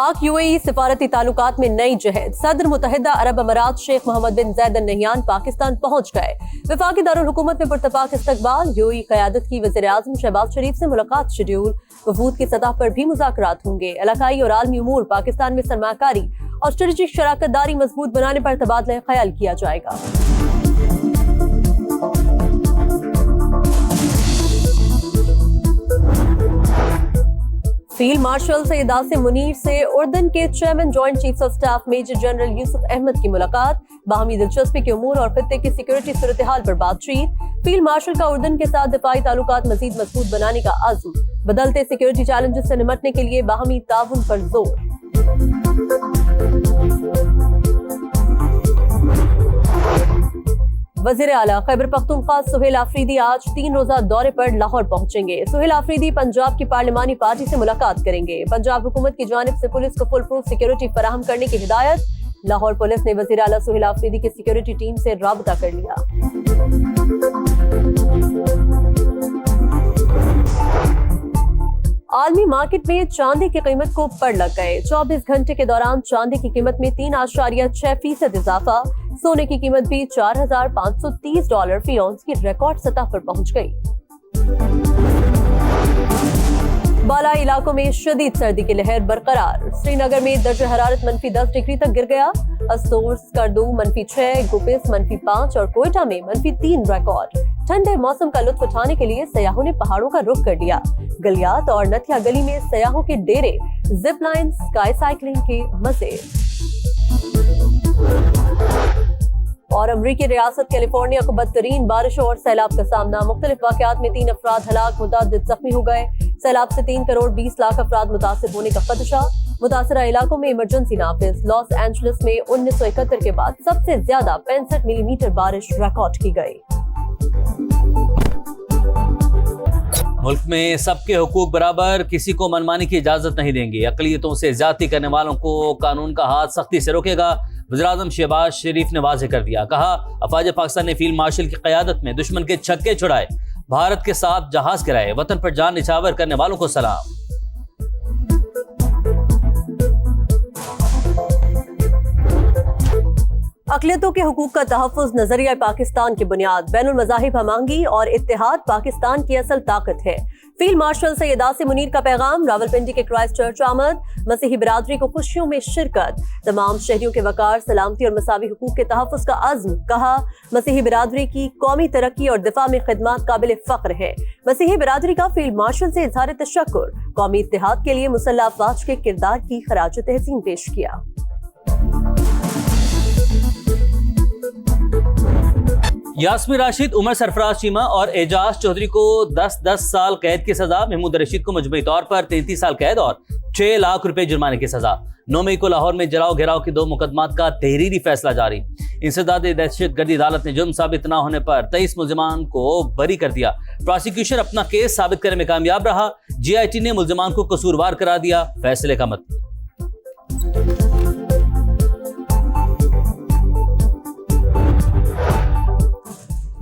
पाक यूएई सिफारती ताल्लुकात में नई जहद। सदर मुत्तहिदा अरब अमारात शेख मोहम्मद बिन ज़ायद अल नहयान पाकिस्तान पहुंच गए। वफाकी दारुल हुकूमत में पुरतपाक इस्तकबाल। यूएई क़यादत की वज़ीर आज़म शहबाज शरीफ से मुलाकात शेड्यूल। वफूद की सतह पर भी मुज़ाकरात होंगे। इलाकाई और आलमी उमूर, पाकिस्तान में सरमाकारी और स्ट्रेटेजिक शराकत दारी मजबूत बनाने पर तबादला ख्याल किया जाएगा। फील्ड मार्शल सैयद आसिम मुनीर से उर्दन के chairman joint chiefs of staff major general Yusuf Ahmad की मुलाकात। बाहमी दिलचस्पी के उमूर और खित्ते की सिक्योरिटी सूरत हाल पर बातचीत। फील्ड मार्शल का उर्दन के साथ दिफाई ताल्लुकात मजीद मजबूत बनाने का अज़्म। बदलते सिक्योरिटी चैलेंजेस से निपटने के लिए बाहमी ताउन पर जोर। वज़ीर आला खैबर पख्तूनख्वा सुहेल आफरीदी आज 3 रोजा दौरे पर लाहौर पहुंचेंगे। सुहेल आफरीदी पंजाब की पार्लिमानी पार्टी से मुलाकात करेंगे। पंजाब हुकूमत की जानिब से पुलिस को फुल प्रूफ सिक्योरिटी फराहम करने की हिदायत। लाहौर पुलिस ने वज़ीर आला सुहेल आफरीदी की सिक्योरिटी टीम से राबता कर लिया। आलमी मार्केट में चांदी की कीमत को पड़ लग गए। 24 घंटे के दौरान चांदी की कीमत में 3.6% इजाफा। सोने की कीमत भी $4,530 फी औंस की रिकॉर्ड सतह पर पहुंच गई। बालाई इलाकों में शदीद सर्दी की लहर बरकरार। श्रीनगर में दर्जा हरारत -10 डिग्री तक गिर गया। अस्तोर, स्कर्दू -6, गुपिस -5 और कोयटा में -3 रिकॉर्ड। ठंडे मौसम का लुत्फ उठाने के लिए सयाहों ने पहाड़ों का रुख कर लिया। गलियात और नथिया गली में सयाहों के डेरे, जिप लाइन, स्काई साइकिलिंग के मजे। और अमरीकी रियासत कैलिफोर्निया को बदतरीन बारिशों और सैलाब का सामना। मुख्तलिफ वाकयात में 3 अफराद हलाक, मुतअद्दिद जख्मी हो गए। सैलाब से 3 करोड़ 20 लाख अफराद मुतासिर होने का खदशा। मुतासरा इलाकों में इमरजेंसी नाफिज। लॉस एंजलिस में 1971 के बाद सबसे ज्यादा 65 मिलीमीटर बारिश रिकॉर्ड की गई। मुल्क में सबके हुकूक बराबर, किसी को मनमानी की इजाजत नहीं देंगे। अकलियतों से ज्यादती करने वालों को कानून का हाथ सख्ती से रोकेगा। वज़ीर आज़म शहबाज शरीफ ने वाज़ेह कर दिया। कहा, अफवाज पाकिस्तान ने फील्ड मार्शल की क़यादत में दुश्मन के छक्के छुड़ाए, भारत के साथ जहाज गिराए, वतन पर जान निछावर करने वालों को सलाम। अक़लियतों के हुकूक का तहफ़्फ़ुज़ नज़रिया पाकिस्तान की बुनियाद। बैनुल मज़ाहिब हमआहंगी और इत्तेहाद पाकिस्तान की असल ताकत है। फील्ड मार्शल सैयद आसिम मुनीर का पैगाम। रावलपिंडी के क्राइस्ट चर्च आमद। मसीही बिरादरी को खुशियों में शिरकत। तमाम शहरियों के वकार, सलामती और मसावी हुकूक के तहफ़्फ़ुज़ का अज़्म। कहा, मसीही बिरादरी की कौमी तरक्की और दिफा में खिदमत काबिल फ़ख्र है। मसीही बिरादरी का फील्ड मार्शल से इज़हार तशक्कुर। कौमी इत्तेहाद के लिए मुसल्लह अफ़वाज के किरदार की खराज तहसीन पेश किया। यास्मीन राशिद, उमर सरफराज चीमा और एजाज चौधरी को 10-10 साल कैद की सजा। महमूद रशीद को मजमूई तौर पर 33 साल कैद और 6 लाख रुपए जुर्माने की सजा। 9 मई को लाहौर में जलाओ घेराव के 2 मुकदमात का तहरीरी फैसला जारी। इंसदाद दहशतगर्दी अदालत ने जुर्म साबित न होने पर 23 मुल्जिमान को बरी कर दिया। प्रोसिक्यूशन अपना केस साबित करने में कामयाब रहा। GIT ने मुल्जिमान को कसूरवार करार दिया। फैसले का मतलब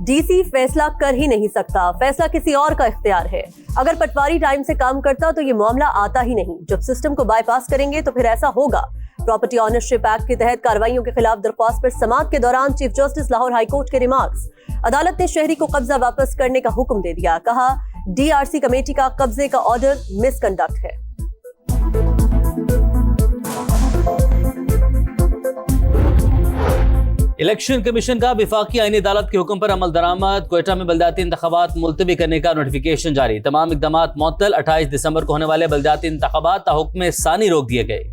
DC फैसला कर ही नहीं सकता, फैसला किसी और का इख्तियार है। अगर पटवारी टाइम से काम करता तो ये मामला आता ही नहीं। जब सिस्टम को बाईपास करेंगे तो फिर ऐसा होगा। प्रॉपर्टी ऑनरशिप एक्ट के तहत कार्रवाइयों के खिलाफ दरख्वास्त पर समाअत के दौरान chief justice Lahore high court के रिमार्क्स। अदालत ने शहरी को कब्जा वापस करने का हुक्म दे दिया। कहा, DRC कमेटी का कब्जे का ऑर्डर मिसकंडक्ट है। इलेक्शन कमीशन का वफाकी आईनी अदालत के हुक्म पर अमल दरामद। कोयटा में बल्दियाती इंतखाबात मुलतवी करने का नोटिफिकेशन जारी। तमाम इकदामात मुअत्तल। 28 दिसंबर को होने वाले बल्दियाती इंतखाबात ताहुक्म सानी रोक दिए गए।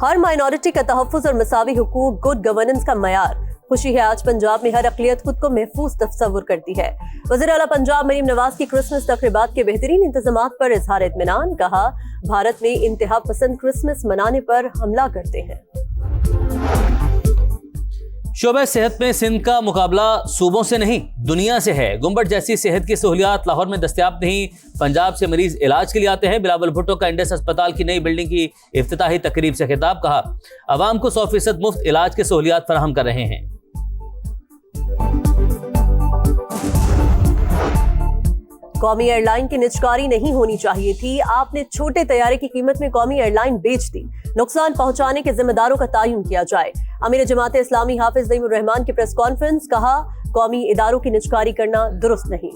हर माइनॉरिटी का तहफ़्फ़ुज़ और मसावी हुकूक गुड गवर्नेंस का मयार। खुशी है आज पंजाब में हर अक़लियत खुद को महफूज तस्वुर करती है। वज़ीर आला पंजाब मरीम नवाज की क्रिसमस तक़रीबात के बेहतरीन इंतज़ामात पर इज़हार इत्मीनान। कहा, भारत में इंतहा पसंद क्रिसमस मनाने पर हमला करते हैं। शोबे सेहत में सिंध का मुकाबला सूबों से नहीं दुनिया से है। गुम्बद जैसी सेहत की सहूलियात लाहौर में दस्तयाब नहीं। पंजाब से मरीज इलाज के लिए आते हैं। बिलावल भुट्टो का इंडस अस्पताल की नई बिल्डिंग की इफ्तिताही तकरीब से खिताब। कहा, अवाम को 100% मुफ्त इलाज की सहूलियात फराहम कर रहे हैं। कौमी एयरलाइन की निजकारी नहीं होनी चाहिए थी, आपने छोटे तैयारे की कीमत में कौमी एयरलाइन बेच दी, नुकसान पहुंचाने के जिम्मेदारों का तयन किया जाए। अमीर जमात इस्लामी हाफिज ज़ईमुर रहमान की प्रेस कॉन्फ्रेंस, कहा कौमी इदारों की निजकारी करना दुरुस्त नहीं।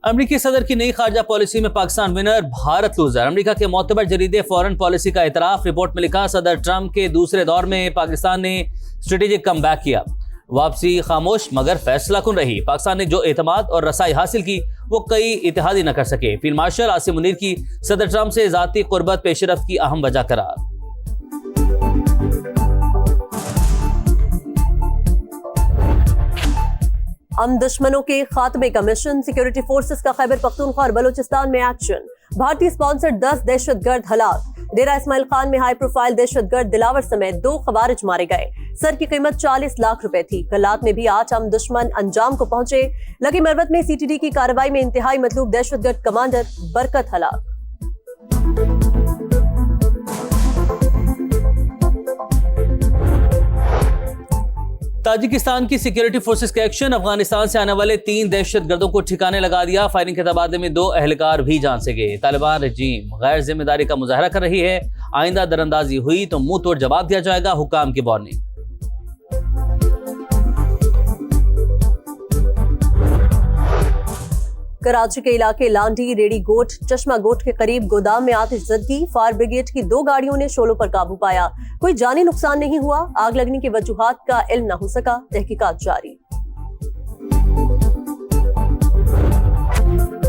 अमेरिकी सदर की नई खारजा पॉलिसी में Pakistan winner, Bharat loser. America के मोतबर जरीदे फॉरेन पॉलिसी का इतराफ। रिपोर्ट में लिखा, सदर ट्रंप के दूसरे दौर में पाकिस्तान ने स्ट्रेटेजिक कमबैक किया, वापसी खामोश मगर फैसला कुन रही। पाकिस्तान ने जो एतमाद और रसाई हासिल की वो कई इत्तेहादी न कर सके। फील्ड मार्शल आसिम मुनीर की सदर ट्रंप से ज़ाती कुर्बत पेशरफ्त की अहम वजह करार। हम दुश्मनों के खात्मे का मिशन, सिक्योरिटी फोर्सेस का खैबर पख्तूनख्वा और बलूचिस्तान में एक्शन। भारतीय स्पॉन्सर्ड 10 दहशतगर्द हलाक। डेरा इस्माइल खान में हाई प्रोफाइल दहशतगर्द दिलावर समेत 2 खवारिज मारे गए। सर की कीमत 40 लाख रुपए थी। कलात में भी 8 हम दुश्मन अंजाम को पहुंचे। लगी मरवत में सीटीडी की कार्रवाई में इंतहाई मतलूब दहशतगर्द कमांडर बरकत हलाक। ताजिकिस्तान की सिक्योरिटी फोर्सेस का एक्शन, अफगानिस्तान से आने वाले 3 दहशतगर्दों को ठिकाने लगा दिया। फायरिंग के तबादले में 2 एहलकार भी जान से गए। तालिबान रजीम गैर जिम्मेदारी का मुजाहरा कर रही है, आइंदा दरअंदाजी हुई तो मुंह तोड़ जवाब दिया जाएगा, हुकाम की वार्निंग। कराची के इलाके लांडी, रेडी गोट, चश्मा गोट के करीब गोदाम में आतिशज़दगी। फायर ब्रिगेड की 2 गाड़ियों ने शोलों पर काबू पाया। कोई जानी नुकसान नहीं हुआ। आग लगने की वजूहात का इल्म न हो सका, तहकीकात जारी।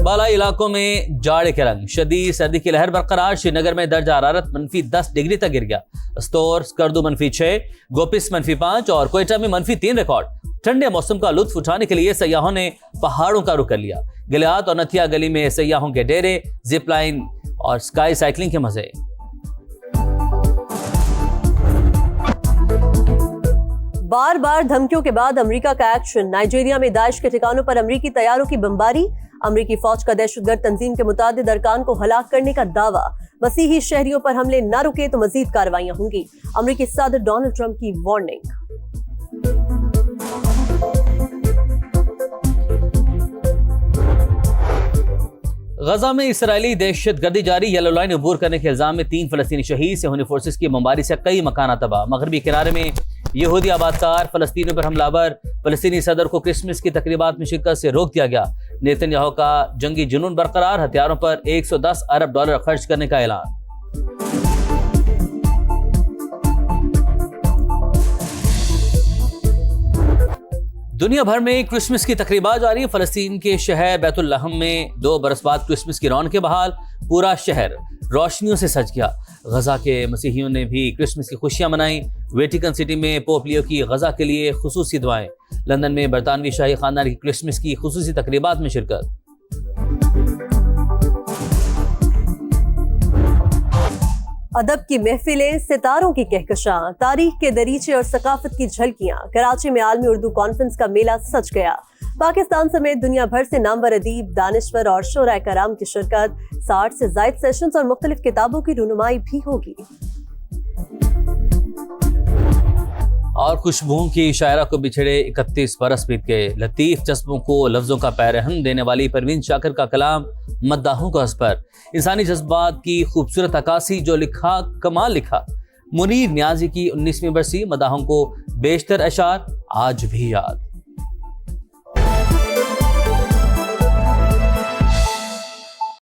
बालाई इलाकों में जाड़े के रंग, शदीद सर्दी की लहर बरकरार। श्रीनगर में दर्ज हरारत -10 डिग्री तक गिर गया। स्तोर, स्कर्दू -6, गोपिस -5 और कोयटा में -3 रिकॉर्ड। ठंडे मौसम का लुत्फ उठाने के लिए सयाहों ने पहाड़ों का रुख कर लिया। गिलियात और नथिया गली में सयाहों के डेरे, जिप लाइन और स्काई साइकिलिंग के मजे। बार बार धमकियों के बाद अमेरिका का एक्शन। नाइजीरिया में दाइश के ठिकानों पर अमेरिकी तैयारों की बमबारी। अमेरिकी फौज का दहशतगर्द तंजीम के मुतादिद अरकान को हलाक करने का दावा। मसीही शहरियों पर हमले न रुके तो मजीद कार्रवाइयां होंगी। अमेरिकी सदर डोनाल्ड ट्रंप की वार्निंग। गजा में इसराइली दहशतगर्दी जारी। येलो लाइन अबूर करने के इल्जाम में 3 फलस्तीनी शहीद। सेहूनी फोर्सेस की बमबारी से कई मकाना तबाह। मगरबी किनारे में यहूदी आबादकार, फलस्तीनियों पर हमलावर। फलस्तीनी सदर को क्रिसमस की तकरीबात में शिरकत से रोक दिया गया। नेतन्याहू का जंगी जुनून बरकरार। हथियारों पर $110 अरब खर्च करने का ऐलान। दुनिया भर में क्रिसमस की तकरीबात जारी। फलस्तीन के शहर बैतुल लहम में 2 बरस बाद क्रिसमस की रौनक के बहाल। पूरा शहर रोशनियों से सज गया। गजा के मसीहियों ने भी क्रिसमस की खुशियां मनाई। वेटिकन सिटी में पोप लियो की गजा के लिए खुसूसी दुआएं। लंदन में बरतानवी शाही खानदान की क्रिसमस की खुसूसी तकरीबात में शिरकत। अदब की महफिलें, सितारों की कहकशां, तारीख के दरीचे और सकाफत की झलकियां। कराची में आलमी उर्दू कॉन्फ्रेंस का मेला सज गया। पाकिस्तान समेत दुनिया भर से नामवर अदीब, दानिश्वर और शोराए कराम की शिरकत। 60 से ज़ायद सेशंस और मुख्तलिफ किताबों की रुनुमाई भी होगी। और खुशबुओं की शायरा को बिछड़े 31 बरस बीत गए। लतीफ जज्बों को लफ्जों का पैरहन देने वाली परवीन शाकिर का कलाम मद्दाहों को हंस पर। इंसानी जज्बात की खूबसूरत अक्कासी, जो लिखा कमाल लिखा। मुनीर नियाजी की 19वीं बरसी। मद्दाहों को बेशतर अशार आज भी याद।